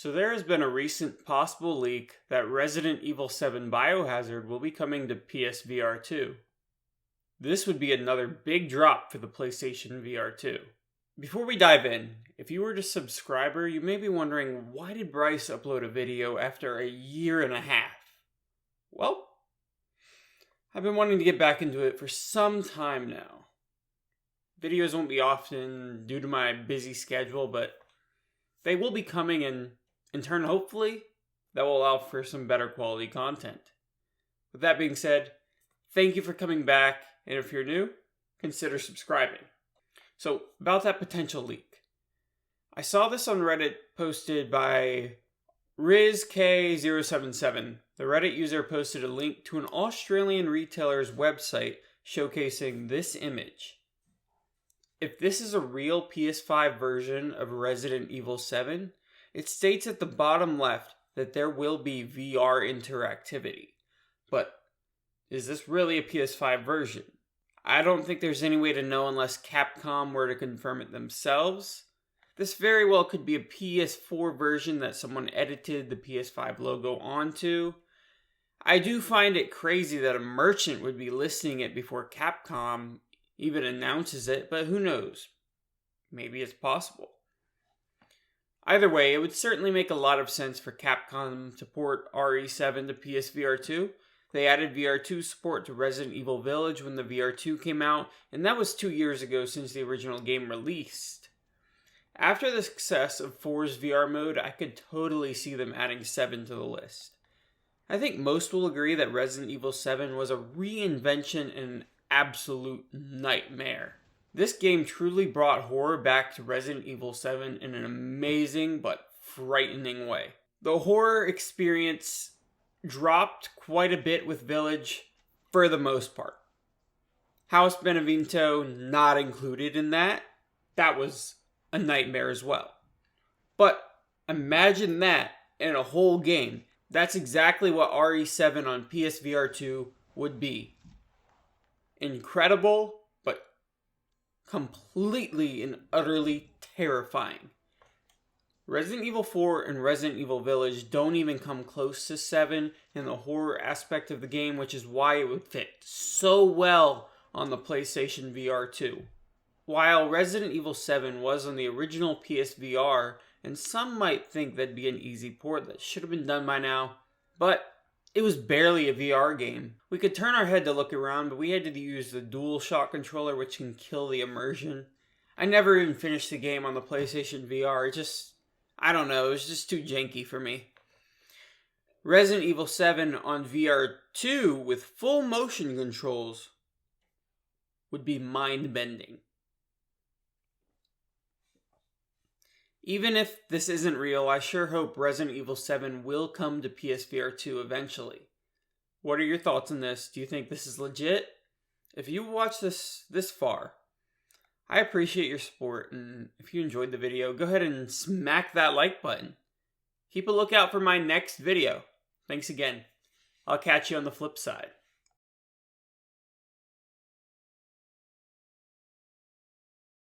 So there has been a recent possible leak that Resident Evil 7 Biohazard will be coming to PSVR2. This would be another big drop for the PlayStation VR2. Before we dive in, if you were a subscriber, you may be wondering, why did Bryce upload a video after a year and a half? Well, I've been wanting to get back into it for some time now. Videos won't be often due to my busy schedule, but they will be coming, and in turn, hopefully, that will allow for some better quality content. With that being said, thank you for coming back, and if you're new, consider subscribing. So, about that potential leak. I saw this on Reddit posted by RizK077. The Reddit user posted a link to an Australian retailer's website showcasing this image. If this is a real PS5 version of Resident Evil 7, it states at the bottom left that there will be VR interactivity. But is this really a PS5 version? I don't think there's any way to know unless Capcom were to confirm it themselves. This very well could be a PS4 version that someone edited the PS5 logo onto. I do find it crazy that a merchant would be listing it before Capcom even announces it, but who knows? Maybe it's possible. Either way, it would certainly make a lot of sense for Capcom to port RE7 to PSVR2. They added VR2 support to Resident Evil Village when the VR2 came out, and that was 2 years ago since the original game released. After the success of 4's VR mode, I could totally see them adding 7 to the list. I think most will agree that Resident Evil 7 was a reinvention and an absolute nightmare. This game truly brought horror back to Resident Evil 7 in an amazing but frightening way. The horror experience dropped quite a bit with Village for the most part. House Benevento not included in that. That was a nightmare as well. But imagine that in a whole game. That's exactly what RE7 on PSVR2 would be. Incredible, but completely and utterly terrifying. Resident Evil 4 and Resident Evil Village don't even come close to 7 in the horror aspect of the game, which is why it would fit so well on the PlayStation VR2. While Resident Evil 7 was on the original PSVR, and some might think that'd be an easy port that should have been done by now, but it was barely a VR game. We could turn our head to look around, but we had to use the DualShock controller, which can kill the immersion. I never even finished the game on the PlayStation VR. I don't know, it was just too janky for me. Resident Evil 7 on VR2 with full motion controls would be mind-bending. Even if this isn't real, I sure hope Resident Evil 7 will come to PSVR2 eventually. What are your thoughts on this? Do you think this is legit? If you watched this far, I appreciate your support, and if you enjoyed the video, go ahead and smack that like button. Keep a lookout for my next video. Thanks again. I'll catch you on the flip side.